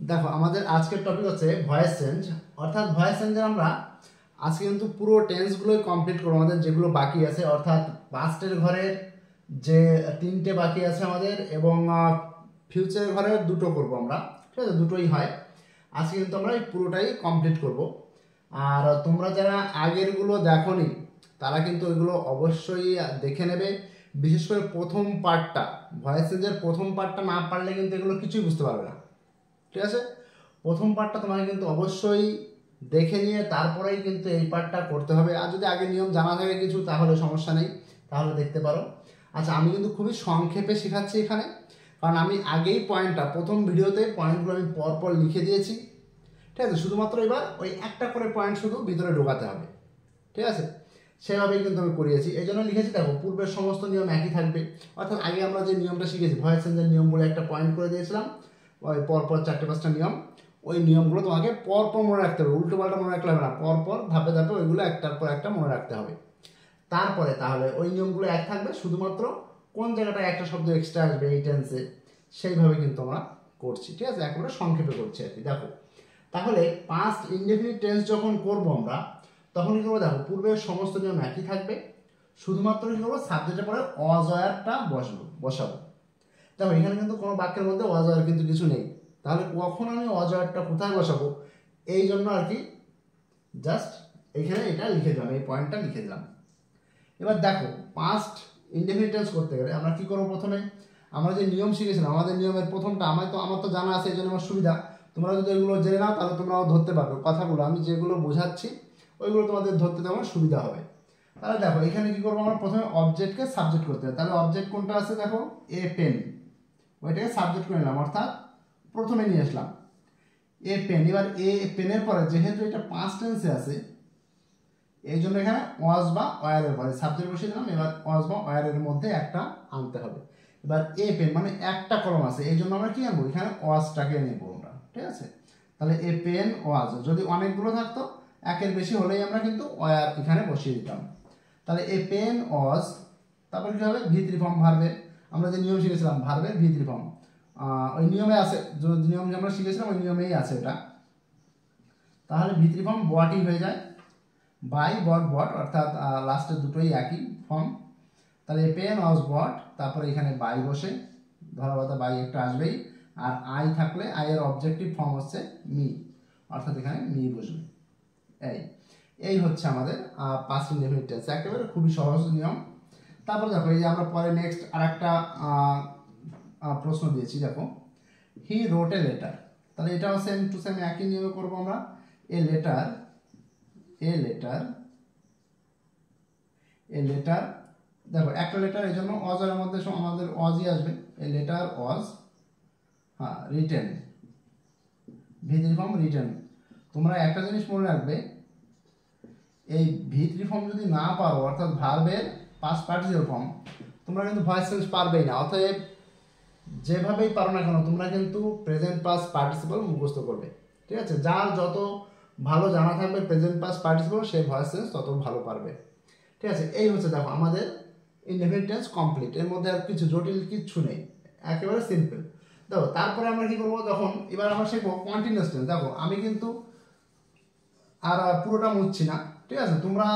দেখো আমাদের আজকের টপিক হচ্ছে ভয়েস চেঞ্জ। অর্থাৎ ভয়েস চেঞ্জে আমরা আজকে কিন্তু পুরো টেন্সগুলোই কমপ্লিট করবো, আমাদের যেগুলো বাকি আছে। অর্থাৎ পাস্টের ঘরের যে 3টে বাকি আছে আমাদের, এবং ফিউচারের ঘরের 2টো করবো আমরা, ঠিক আছে? দুটোই হয় আজকে, কিন্তু আমরা এই পুরোটাই কমপ্লিট করব। আর তোমরা যারা আগেরগুলো দেখোনি তারা কিন্তু ওইগুলো অবশ্যই দেখে নেবে। বিশেষ করে প্রথম পার্টটা, ভয়েস চেঞ্জের প্রথম পার্টটা না পারলে কিন্তু এগুলো কিছুই বুঝতে পারবে না, ঠিক আছে? প্রথম পার্টটা তোমাকে কিন্তু অবশ্যই দেখে নিয়ে তারপরেই কিন্তু এই পার্টটা করতে হবে। আর যদি আগে নিয়ম জানা থাকে কিছু তাহলে সমস্যা নেই, তাহলে দেখতে পারো। আচ্ছা, আমি কিন্তু খুবই সংক্ষেপে শেখাচ্ছি এখানে, কারণ আমি আগেই পয়েন্টটা প্রথম ভিডিওতে পয়েন্টগুলো আমি পরপর লিখে দিয়েছি, ঠিক আছে? শুধুমাত্র এবার ওই একটা করে পয়েন্ট শুধু ভিতরে ঢোকাতে হবে, ঠিক আছে? সেভাবেই কিন্তু আমি করিয়েছি, এই জন্য লিখেছি। দেখো, পূর্বের সমস্ত নিয়ম একই থাকবে। অর্থাৎ আগে আমরা যে নিয়মটা শিখেছি ভয়েস চেঞ্জের নিয়মগুলো একটা পয়েন্ট করে দিয়েছিলাম, ওই পরপর 4-5টা নিয়ম, ওই নিয়মগুলো তোমাকে পরপর মনে রাখতে হবে, উল্টো পাল্টা মনে রাখলে হবে না, পরপর ধাপে ধাপে ওইগুলো একটার পর একটা মনে রাখতে হবে। তারপরে তাহলে ওই নিয়মগুলো এক থাকবে, শুধুমাত্র কোন জায়গাটায় একটা শব্দ এক্সট্রা আসবে এই টেন্সে, সেইভাবে কিন্তু আমরা করছি, ঠিক আছে? একেবারে সংক্ষেপে করছি আর কি। দেখো, তাহলে পাস্ট ইনডেফিনিট টেন্স যখন করবো আমরা, তখন কি করবো? দেখো, পূর্বের সমস্ত নিয়ম একই থাকবে, শুধুমাত্র কি করবো? সাবজেক্টের পরে অজয়ারটা বসাবো। দেখো, এখানে কিন্তু কোনো বাক্যের মধ্যে অজয়ার কিন্তু কিছু নেই, তাহলে কখন আমি অজয়ারটা কোথায় বসাবো, এই জন্য আর কি জাস্ট এখানে এটা লিখে দিলাম, এই পয়েন্টটা লিখে দিলাম। এবার দেখো, পাস্ট ইনডেফিনিট টেন্স করতে গেলে আমরা কি করবো? প্রথমে আমরা যে নিয়ম শিখেছিলাম, আমাদের নিয়মের প্রথমটা আমার তো জানা আছে, এই জন্য আমার সুবিধা। তোমরা যদি ওইগুলো জেনে নাও তাহলে তোমরাও ধরতে পারবে কথাগুলো, আমি যেগুলো বোঝাচ্ছি ওইগুলো তোমাদের ধরতে তেমন সুবিধা হবে। তাহলে দেখো, এখানে কি করবো? আমরা প্রথমে অবজেক্টকে সাবজেক্ট করতে হবে। তাহলে অবজেক্ট কোনটা আছে? দেখো, এ পেন, ওইটাকে সাবজেক্ট করে নিলাম, অর্থাৎ প্রথমে নিয়ে আসলাম এ পেন। এবার এ পেনের পরে যেহেতু এটা পাস্ট টেন্সে আছে, এই জন্য এখানে ওয়াজ বা ওয়ারের পরে সাবজেক্ট বসিয়ে দিলাম। এবার ওয়াজ বা ওয়ারের মধ্যে একটা আনতে হবে। এবার এ পেন মানে একটা কলম আছে, এই জন্য আমরা কি আনবো? এখানে ওয়াজটাকে নেবো আমরা, ঠিক আছে? তাহলে এ পেন ওয়াজ, যদি অনেকগুলো থাকতো একের বেশি হলেই আমরা কিন্তু ওয়ার এখানে বসিয়ে দিতাম। তাহলে এ পেন ওয়াজ, তারপর কি হবে? ভি3 ফর্ম ভার্বের, আমরা যে নিয়ম শিখেছিলাম ভার্বের ভি3 ফর্ম, ওই নিয়মে আছে, যে নিয়ম যে আমরা শিখেছিলাম ওই নিয়মেই আছে এটা। তাহলে ভি3 ফর্ম বটই হয়ে যায়, বাই বট, অর্থাৎ লাস্টের দুটোই একই ফর্ম। তাহলে এ পেন ওয়াজ বট, তারপরে এখানে বাই বসে, ধরাবাধা বাই একটা আসবেই, আর আই থাকলে আই এর অবজেক্টিভ ফর্ম হচ্ছে মি, অর্থাৎ এখানে মি বসবে। এই হচ্ছে আমাদের পাস্ট ইনডেফিনিট টেন্স, একেবারে খুবই সহজ নিয়ম। তারপর দেখো, এই যে আমরা পরে নেক্সট আরেকটা প্রশ্ন দিয়েছি, দেখো, হি রোট এ লেটার। তাহলে এটাও সেম টু সেম একই নিয়মে করবো আমরা। এ লেটার দেখো, একটা লেটার, এই জন্য অজের মধ্যে আমাদের অজই আসবে। এ লেটার অজ, হ্যাঁ, রিটেন, ভি3 ফর্ম রিটেন। তোমরা একটা জিনিস মনে রাখবে, এই ভি3 ফর্ম যদি না পারো, অর্থাৎ ভার্বের পাস্ট পার্টিসিপল ফর্ম, তোমরা কিন্তু ভয়েস চেঞ্জ পারবেই না। অতএব যেভাবেই পারো না কেন, তোমরা কিন্তু প্রেজেন্ট পাস্ট পার্টিসিপল মুখস্থ করবে, ঠিক আছে? যার যত ভালো জানা থাকবে প্রেজেন্ট পাস্ট পার্টিসিপল, সে ভয়েস চেঞ্জ তত ভালো পারবে, ঠিক আছে? এই হচ্ছে, দেখো, আমাদের ইনডেফিনিট টেন্স কমপ্লিট। এর মধ্যে আর কিছু জটিল কিচ্ছু নেই, একেবারে সিম্পল। দেখো, তারপরে আমরা কি করবো? তখন এবার আমরা শিখবো কন্টিনিউয়াস টেন্স। দেখো, আমি কিন্তু আর পুরোটা মুছছি না, ঠিক আছে? তোমরা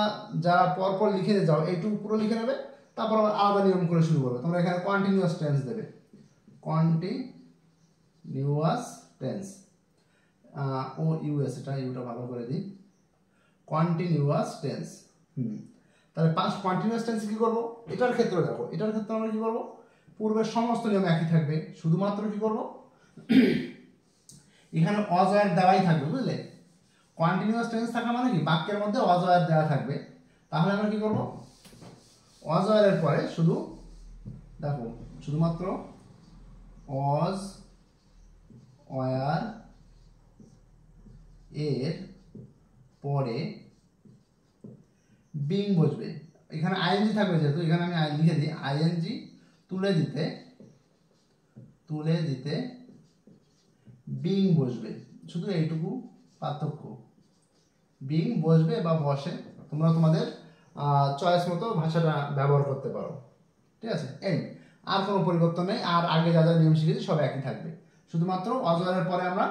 যারা পরপর লিখে যাও এইটুকু পুরো লিখে নেবে, তারপর আবার আলাদা নিয়ম করে শুরু করবে। তোমরা এখানে কন্টিনিউয়াস টেন্স দেবে, কন্টিনিউয়াস টেন্স, ও ইউএস, এটা ইউটা ভালো করে দিই, কন্টিনিউয়াস টেন্স। তাহলে পাস্ট কন্টিনিউয়াস টেন্স কি করবো? এটার ক্ষেত্রে দেখো, এটার ক্ষেত্রে আমরা কি করবো? পূর্বের সমস্ত নিয়ম একই থাকবে, শুধুমাত্র কি করবো? এখানে অজয়ের দেওয়াই থাকবে, বুঝলে? কন্টিনিউয়াস টেন্স থাকা মানে কি? বাক্যের মধ্যে অজয়ের দেওয়া থাকবে। তাহলে আমরা কি করবো? অজয়ের পরে শুধু দেখো, শুধুমাত্র অজ ওয়ার এর পরে বিং বসবে। এখানে আইএনজি থাকবে, যেহেতু এখানে আমি লিখে দিই আইএনজি, তুলে দিতে বিং বসবে, শুধু এইটুকু পার্থক্য। বিং বসবে বা বসে, তোমরা তোমাদের চয়েস মতো ভাষাটা ব্যবহার করতে পারো, ঠিক আছে? এই আর কোনো পরিবর্তন নেই, আর আগে যা যা নিয়ম শিখেছি সব একই থাকবে, শুধুমাত্র অজয়ের পরে আমরা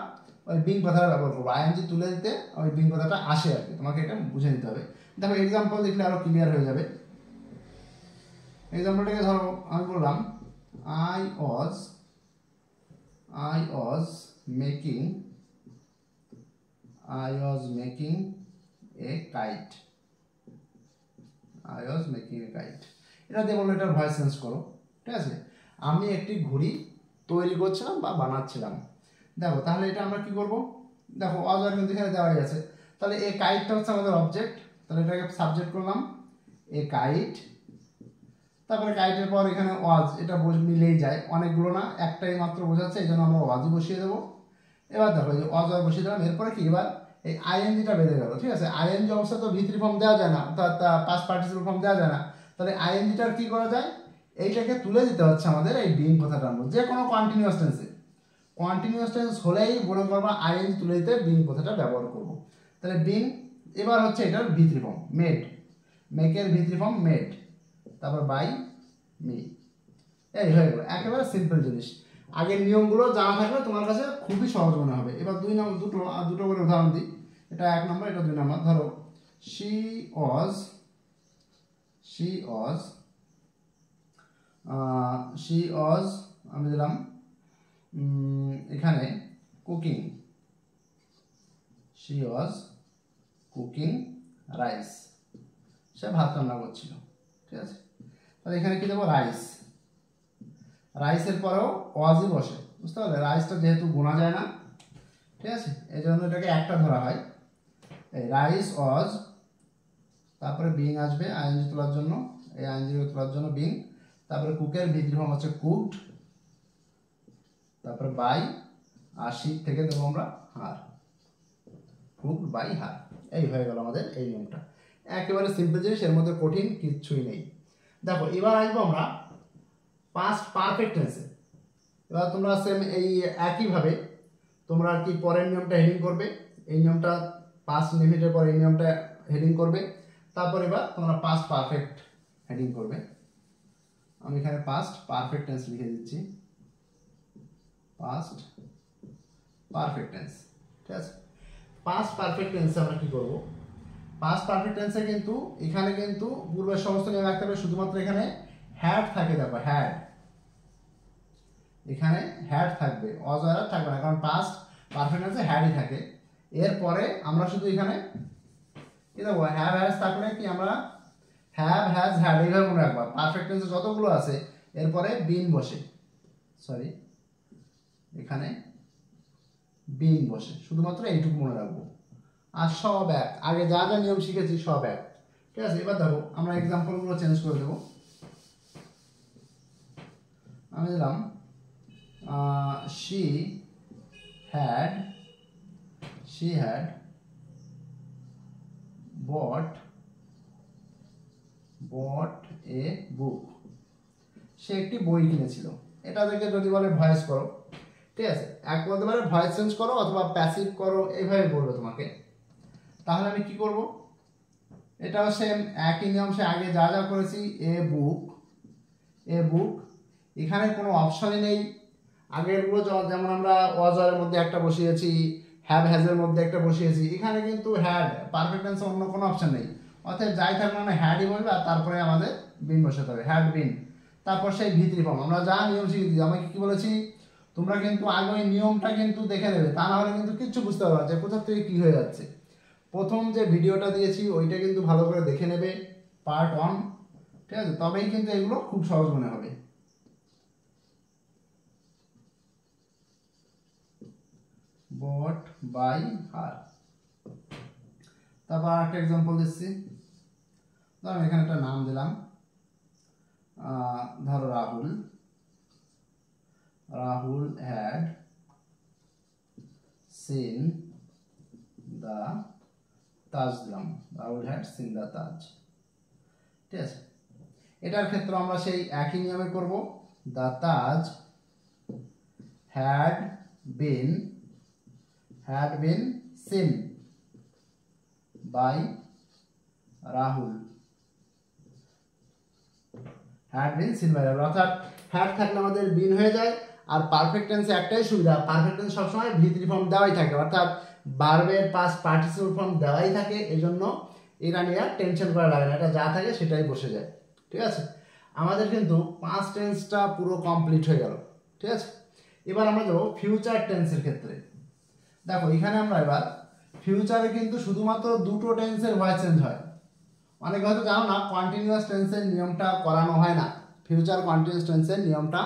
ওই বিং কথাটা ব্যবহার করবো, আইএনজি তুলে দিতে ওই বিং কথাটা আসে আর কি, তোমাকে এটা বুঝে নিতে হবে। দেখো এক্সাম্পল দেখলে আরো ক্লিয়ার হয়ে যাবে। এক্সাম্পলটাকে ধরো আমি বললাম I was making a kite. এটা দিয়ে বললো এটার ভয়েস চেঞ্জ করো, ঠিক আছে। আমি একটি ঘড়ি তৈরি করছিলাম বা বানাচ্ছিলাম। দেখো তাহলে এটা আমরা কি করব, দেখো ওয়াজ আর কিন্তু এখানে দেওয়াই আছে, তাহলে এ কাইটটা হচ্ছে আমাদের অবজেক্ট, তাহলে এটাকে সাবজেক্ট করলাম এ কাইট। তারপরে কাইটের পর এখানে ওয়াজ, এটা মিলেই যায়, অনেকগুলো না, একটাই মাত্র বোঝাচ্ছে, এই জন্য আমরা ওয়াজই বসিয়ে দেবো। এবার দেখো এই ওয়াজ আর বসিয়ে দিলাম, এরপরে কি এবার এই আইএনজিটা বেঁধে গেল, ঠিক আছে। আইএনজি অবস্থা তো ভি3 ফর্ম দেওয়া যায় না, অর্থাৎ পাস্ট পার্টিসিপল ফর্ম দেওয়া যায় না, তাহলে আইএনজিটার কি করা যায়, এইটাকে তুলে দিতে হচ্ছে আমাদের এই বিং কথাটার মধ্যে, যে কোনো কন্টিনিউয়াস টেন্স হলেই মনে করবা আইএনজি তুলে দিতে বিং কথাটা ব্যবহার করব। তাহলে বিং এবার হচ্ছে এটার ভি3 ফর্ম মেকের ভি3 ফর্ম মেড, তারপর বাই মি, এই হয়ে গেল, একেবারে সিম্পল জিনিস। আগের নিয়মগুলো জানা থাকলে তোমার কাছে খুবই সহজ মনে হবে। এবার দুটো করে উদাহরণ দিই, এটা 1 নম্বর, এটা 2 নম্বর। ধরো she was আমি দিলাম এখানে cooking, she was cooking rice, সে ভাত রান্না করছিল, ঠিক আছে। তাহলে এখানে কি দেবো, রাইসের পরেও ওয়াজই বসে, বুঝতে পারলে, রাইসটা যেহেতু গোনা যায় না, ঠিক আছে, এই জন্য এটাকে একটা ধরা হয়। এই রাইস ওয়াজ, তারপরে বিং আসবে আইএনজি তোলার জন্য, এই আইএনজি তোলার জন্য বিং, তারপরে কুকের ভি3 ফর্ম হচ্ছে কুকড, তারপরে বাই, আর শীত থেকে দেবো আমরা হার, কুকড বাই হার। এই হয়ে গেল আমাদের এই নিয়মটা, একেবারে সিম্পল জিনিস, এর মধ্যে কঠিন কিচ্ছুই নেই। দেখো এবার আসবো আমরা পাস্ট পারফেক্ট টেন্সে। এবার তোমরা সেম এই একইভাবে তোমরা আর কি পরের নিয়মটা হেডিং করবে, এই নিয়মটা পাস্ট ইনডিফিনিটের পর এই নিয়মটা হেডিং করবে, তারপর এবার তোমরা পাস্ট পারফেক্ট হেডিং করবে। আমি এখানে পাস্ট পারফেক্ট টেন্স লিখে দিচ্ছি, পাস্ট পারফেক্ট টেন্স, ঠিক আছে। পাস্ট পারফেক্ট টেন্সে আমরা কি করব, পাস্ট পারফেক্ট টেন্সে কিন্তু এখানে কিন্তু পূর্বের সমস্ত নিয়ম রাখতে হবে, শুধুমাত্র এখানে হ্যাড থাকে, দেখো হ্যাড, এখানে হ্যাড থাকবে, অজয়ার থাকবে না, কারণ পাস্ট পারফেক্ট টেন্সে হ্যাডই থাকে। এরপরে আমরা শুধু এখানে কি দেবো, হ্যাভ হ্যাজ থাকলে কি আমরা হ্যাভ হ্যাজ হ্যাড এইভাবে মনে রাখবা। পারফেক্ট টেন্সে যতগুলো আছে এরপরে বিন বসে, এখানে বিন বসে, শুধুমাত্র এইটুকু মনে রাখবো, আর সব এক, আগে যা যা নিয়ম শিখেছি সব এক, ঠিক আছে। এবার দেখো আমরা এক্সাম্পলগুলো চেঞ্জ করে দেবো। আমি দিলাম she had bought a book, সে একটি বই কিনেছিল। এটা থেকে যদি বলে ভয়েস করো, ঠিক আছে, এক বলতে পারে ভয়েস চেঞ্জ করো অথবা প্যাসিভ করো, এইভাবে বলবে তোমাকে। তাহলে আমি কি করব, এটাও সেম একই নিয়ম, সে আগে যা যা করেছি, এ বুক, এখানে কোনো অপশনই নেই। আগেরগুলো যেমন আমরা ওয়াজের মধ্যে একটা বসিয়েছি, হ্যাভ হ্যাজের মধ্যে একটা বসিয়েছি, এখানে কিন্তু হ্যাড পারফেক্ট টেন্সে অন্য কোনো অপশন নেই, অর্থাৎ যাই থাকবে মানে হ্যাডই বলবে, আর তারপরে আমাদের বিন বসাতে হবে, হ্যাড বিন। তারপর সেই ভি3 ফর্ম আমরা যা নিয়ম শিখেছি, আমি কি বলেছি, তোমরা কিন্তু আগে ওই নিয়মটা কিন্তু দেখে নেবে, তা না হলে কিন্তু কিচ্ছু বুঝতে পারবে না যে কোথা থেকে কি হয়ে যাচ্ছে। প্রথম যে ভিডিওটা দিয়েছি ওইটা কিন্তু ভালো করে দেখে নেবে, পার্ট 1, ঠিক আছে, তবেই কিন্তু এগুলো খুব সহজ মনে হবে। bought by her, তারপর একটা এক্সাম্পল দিচ্ছি, ধরো এখানে একটা নাম দিলাম, ধরো রাহুল had seen the তাজ দিলাম, রাহুল had seen the তাজ, ঠিক আছে। এটার ক্ষেত্রে আমরা সেই একই নিয়মে করব, the Taj had been seen by Rahul, অর্থাৎ হ্যাড থাকলে আমাদের বিন হয়ে যায়, আর পারফেক্ট টেন্সে একটাই সুবিধা, পারফেক্ট টেন্স সবসময় V3 ফর্ম দেওয়াই থাকে, অর্থাৎ ভার্বের পাস্ট পার্টিসিপল ফর্ম দেওয়াই থাকে, এই জন্য এটা নিয়ে টেনশন করা লাগে না, এটা যা থাকে সেটাই বসে যায়। ঠিক আছে, আমাদের কিন্তু পাস্ট টেন্সটা পুরো কমপ্লিট হয়ে গেল। ঠিক আছে, এবার আমরা যাবো ফিউচার টেন্সের ক্ষেত্রে। দেখো এখানে আমরা এবার ফিউচারে কিন্তু শুধুমাত্র দুটো টেন্সের ভয়েস চেঞ্জ হয়। অনেকে হয়তো জানো না, কন্টিনিউয়াস টেন্সের নিয়মটা করানো হয় না, ফিউচার কন্টিনিউয়াস টেন্সের নিয়মটা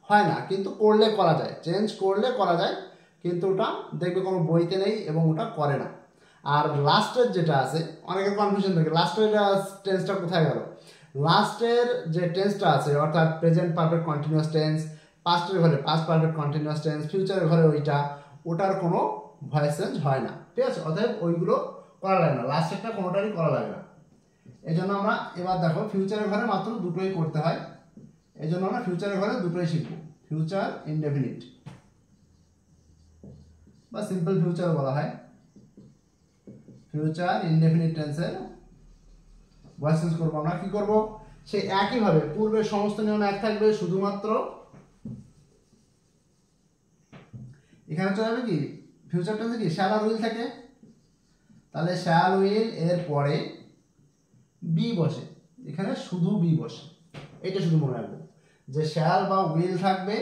হয় না, কিন্তু করলে করা যায়, চেঞ্জ করলে করা যায়, কিন্তু ওটা দেখবে কোনো বইতে নেই এবং ওটা করে না। আর লাস্টের যেটা আছে, অনেকের কনফিউশন থাকে লাস্টের টেন্সটা কোথায় গেল। লাস্টের যে টেন্সটা আছে অর্থাৎ প্রেজেন্ট পারফেক্ট কন্টিনিউয়াস টেন্স, পাস্টের ঘরে পাস্ট পারফেক্ট কন্টিনিউয়াস টেন্স, ফিউচারের ঘরে ওটার কোনো ভয়েস চেঞ্জ হয় না। ঠিক আছে, অতএব ওইগুলো করা লাগে না, লাস্টেরটা কোনোটারই করা লাগে না। এই জন্য আমরা এবার দেখো ফিউচারের ঘরে মাত্র দুটোই করতে হয়, এই জন্য আমরা ফিউচারের ঘরে দুটোই শিখবো, ফিউচার ইনডেফিনিট বা সিম্পল ফিউচার বলা হয়। ফিউচার ইনডেফিনিট টেন্সের ভয়েস চেঞ্জ করবো আমরা, কি করব, সেই একইভাবে পূর্বের সমস্ত নিয়ম এক থাকবে, শুধুমাত্র এখানে চলে যাবে কি ফিউচার টেন্সে কি শ্যাল আর উইল থাকে, তাহলে শ্যাল উইল এর পরে বি বসে, এখানে শুধু বি বসে, এটা শুধু মনে রাখবো যে শ্যাল বা উইল থাকবে,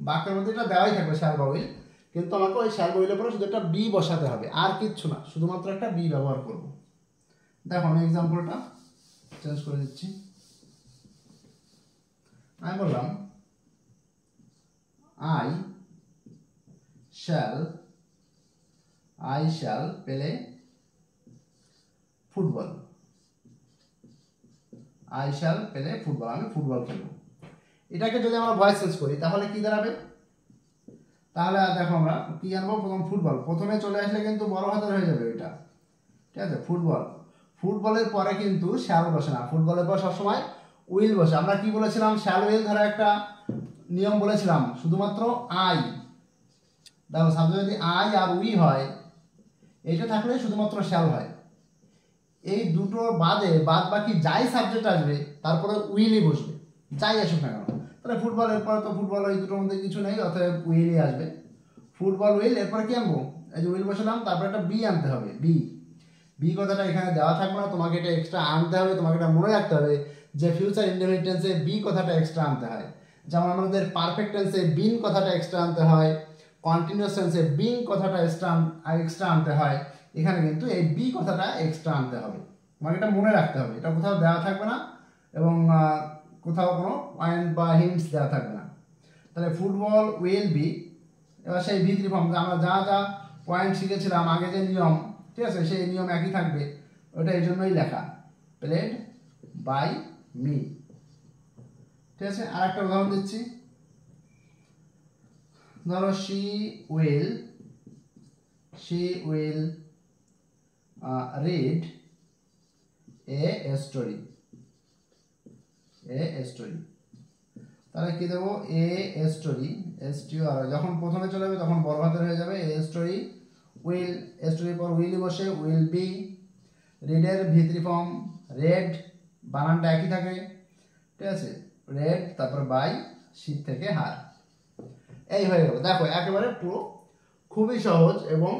বাক্যের মধ্যে এটা দেওয়াই থাকবে শ্যাল বা উইল, কিন্তু আমাকে ওই শ্যাল বা উইলের পরে শুধু একটা বি বসাতে হবে, আর কিচ্ছু না, শুধুমাত্র একটা বি ব্যবহার করব। দেখো আমি এক্সাম্পলটা চেঞ্জ করে দিচ্ছি। আমি বললাম I shall play football, I shall play football, আমি ফুটবল খেলবো। এটাকে যদি আমরা ভয়েস চেঞ্জ করি তাহলে কি দাঁড়াবে, তাহলে দেখো আমরা কি আনবো, প্রথম ফুটবল, প্রথমে চলে আসলে কিন্তু বড় হাতের হয়ে যাবে ওইটা। ঠিক আছে, ফুটবল, ফুটবলের পরে কিন্তু শ্যাল বসে না, ফুটবলের পর সবসময় উইল বসে। আমরা কি বলেছিলাম, শ্যাল উইল ধরে একটা নিয়ম বলেছিলাম, শুধুমাত্র আই, দেখো সাবজেক্ট যদি আই আর উই হয়, এইটা থাকলে শুধুমাত্র শ্যাল হয়। এই দুটোর বাদ বাকি যাই সাবজেক্ট আসবে তারপরে উইলই বসবে, যাই আসুক না কেন। তাহলে ফুটবলের পরে তো ফুটবল, এই দুটোর মধ্যে কিছু নেই, অতএব উইলই আসবে, ফুটবল উইল, এরপরে কি আনবো, এই যে উইল বসালাম, তারপরে একটা বি আনতে হবে, বি কথাটা এখানে দেওয়া থাকবে না, তোমাকে এটা এক্সট্রা আনতে হবে, তোমাকে এটা মনে রাখতে হবে যে ফিউচার ইনডেফিনিট টেন্সে বি কথাটা এক্সট্রা আনতে হয়, যেমন আমাদের পারফেক্ট টেন্সে বিন কথাটা এক্সট্রা আনতে হয়, কন্টিনিউয়াস টেন্সে বিং কথাটা এক্সট্রা আনতে হয়, এখানে কিন্তু এই বি কথাটা এক্সট্রা আনতে হবে, তোমাকে এটা মনে রাখতে হবে, এটা কোথাও দেওয়া থাকবে না এবং কোথাও কোনো পয়েন্ট বা হিন্টস দেওয়া থাকবে না। তাহলে ফুটবল উইল বি, এবার সেই V3 ফর্ম আমরা যা যা পয়েন্ট শিখেছিলাম আগে যে নিয়ম, ঠিক আছে, সেই নিয়ম একই থাকবে, ওটা এই জন্যই লেখা, প্লেড বাই মি। ঠিক আছে, আর একটা উদাহরণ দিচ্ছি, ধরো she will read a story, তাহলে কি দেবো, এ স্টোরি, যখন প্রথমে চলে যাবে তখন বড় হাতের হয়ে যাবে, এ স্টোরি উইল, স্টোরির পর উইল বসে, উইল বি, রিডের V3 ফর্ম রেড, বানানটা একই থাকে। ঠিক আছে, রেড, তারপর বাই, শীত থেকে হার, এই হয়ে গেল। দেখো একেবারে পুরো খুবই সহজ, এবং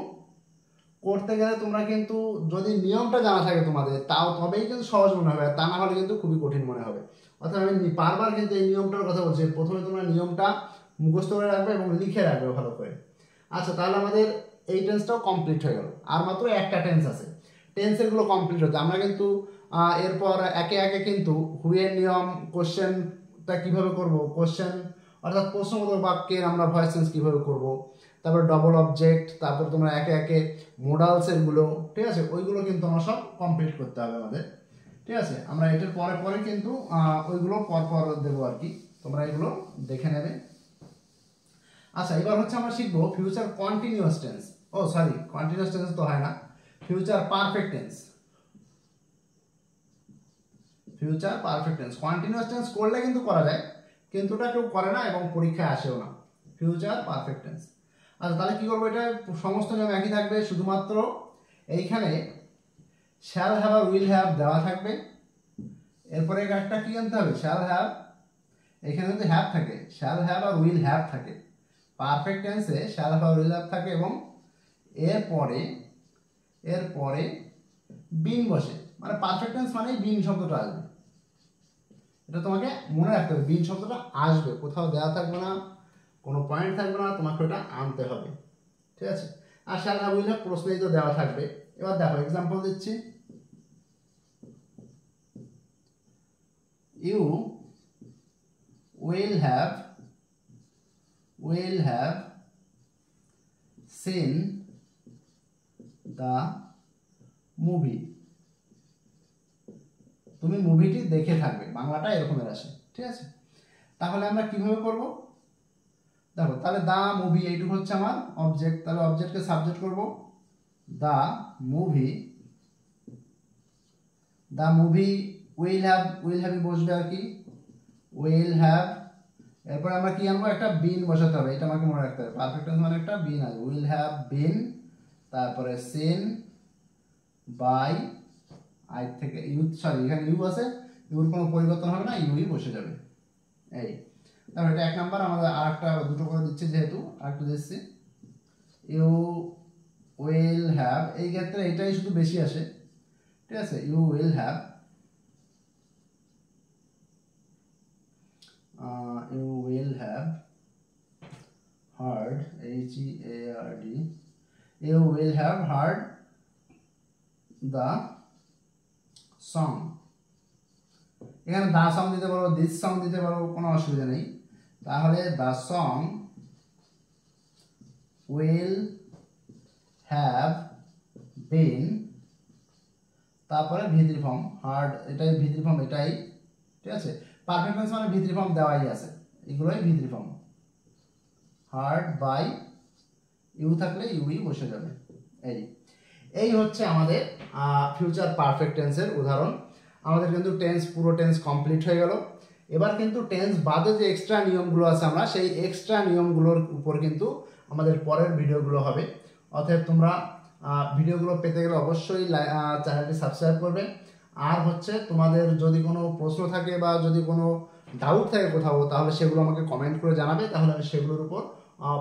করতে গেলে তোমরা কিন্তু যদি নিয়মটা জানা থাকে তোমাদের, তবেই কিন্তু সহজ মনে হবে, তা না হলে কিন্তু খুবই কঠিন মনে হবে। অর্থাৎ আমি বারবার কিন্তু এই নিয়মটার কথা বলছি, প্রথমে তোমরা নিয়মটা মুখস্থ করে রাখবে এবং লিখে রাখবে ভালো করে। আচ্ছা, তাহলে আমাদের এই টেন্সটাও কমপ্লিট হয়ে গেল, আর মাত্র একটা টেন্স আছে, টেন্সেরগুলো কমপ্লিট হচ্ছে। আমরা কিন্তু এরপর একে একে কিন্তু হুয়ের নিয়ম, কোশ্চেনটা কিভাবে করব, কোশ্চেন অর্থাৎ প্রশ্নবোধক বাক্যের আমরা ভয়েস চেঞ্জ কিভাবে করব, তারপর ডবল অবজেক্ট, তারপর তোমরা একে একে মোডালসেরগুলো, ঠিক আছে, ওইগুলো কিন্তু আমরা সব কমপ্লিট করতে হবে আমাদের। ঠিক আছে, আমরা এটার পরে পরে কিন্তু ওইগুলো পর দেবো আর কি, তোমরা এগুলো দেখে নেবে। আচ্ছা, এবার হচ্ছে আমরা শিখবো future continuous tense, continuous tense তো হয় না, future perfect tense. Future perfect tense, continuous tense করলে কিন্তু করা যায়, কিন্তু ওটা কেউ করে না এবং পরীক্ষায় আসেও না, ফিউচার পারফেক্ট টেন্স। আচ্ছা, তাহলে কি করবো, এটা সমস্ত নিয়ম একই থাকবে, শুধুমাত্র এইখানে শ্যাল হ্যাভ আর উইল হ্যাভ দেওয়া থাকবে, এরপরে একটা কি আনতে হবে, শ্যাল হ্যাভ, এখানে যদি হ্যাভ থাকে, শ্যাল হ্যাভ আর উইল হ্যাভ থাকে, পারফেক্ট টেন্সে শ্যাল হ্যাভ উইল হ্যাভ থাকে এবং এরপরে বিন বসে, মানে পারফেক্ট টেন্স মানে বিন শব্দটা আসবে। এটা তোমাকে মনে রাখতে হবে, বিন শব্দটা আসবে, কোথাও দেওয়া থাকবে না, কোনো পয়েন্ট থাকবে না, তোমাকে ওটা আনতে হবে, ঠিক আছে। আর শ্যাল হ্যাভ উইল হ্যাভ প্রশ্নেই তো দেওয়া থাকবে। এবার দেখো এক্সাম্পল দিচ্ছি, you will have seen the movie, তুমি মুভিটি দেখে থাকবে, বাংলাটা এরকমের আসে, ঠিক আছে। তাহলে আমরা কিভাবে করব, দেখো তাহলে দা মুভি এইটুকু হচ্ছে আমার অবজেক্ট, তাহলে অবজেক্টকে সাবজেক্ট করব দা মুভি উইল হ্যাভ বসবে আর কি, উইল হ্যাভ, এরপর আমরা কি আনবো, একটা বিন বসাতে হবে, এটা আমাকে মনে রাখতে হবে, পারফেক্ট টেন্স মানে একটা বিন আছে, উইল হ্যাভ বিন, তারপরে সিন বাই, আই থেকে ইউ, সরি এখানে ইউ আছে, ইউর কোনো পরিবর্তন হবে না, ইউই বসে যাবে। এই তারপর এটা এক নাম্বার, আমাদের আর একটা দুটো করে দিচ্ছে যেহেতু, আর একটু দিচ্ছি, ইউ উইল হ্যাভ, এই ক্ষেত্রে এটাই শুধু বেশি আসে, ঠিক আছে। You will have heard, H-E-A-R-D, you will have heard the song, এখানে দা সং দিতে পারো, দিস সং দিতে পারো, কোনো অসুবিধা নেই। তাহলে the song will have been, তারপরে ভিতরি ফর্ম হার্ড, এটাই ভিতরি ফর্ম, এটাই, ঠিক আছে। পারফেক্ট টেন্স মানে ভিতরি ফর্ম দেওয়াই আছে, এগুলোই ভিতরি ফর্ম, হার্ড বাই, ইউ থাকলে ইউই বসে যাবে। এই হচ্ছে আমাদের ফিউচার পারফেক্ট টেন্সের উদাহরণ। আমাদের কিন্তু পুরো টেন্স কমপ্লিট হয়ে গেল। এবার কিন্তু টেন্স বাদে যে এক্সট্রা নিয়মগুলো আছে, আমরা সেই এক্সট্রা নিয়মগুলোর উপর কিন্তু আমাদের পরের ভিডিওগুলো হবে। অতএব তোমরা ভিডিওগুলো পেতে গেলে অবশ্যই চ্যানেলটি সাবস্ক্রাইব করবে। আর হচ্ছে তোমাদের যদি কোনো প্রশ্ন থাকে বা যদি কোনো ডাউট থাকে কোথাও, তাহলে সেগুলো আমাকে কমেন্ট করে জানাবে, তাহলে আমি সেগুলোর উপর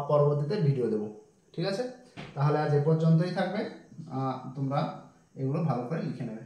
পরবর্তীতে ভিডিও দেবো, ঠিক আছে। তাহলে আজ এ পর্যন্তই থাকবে, তোমরা এগুলো ভালো করে লিখে নেবে।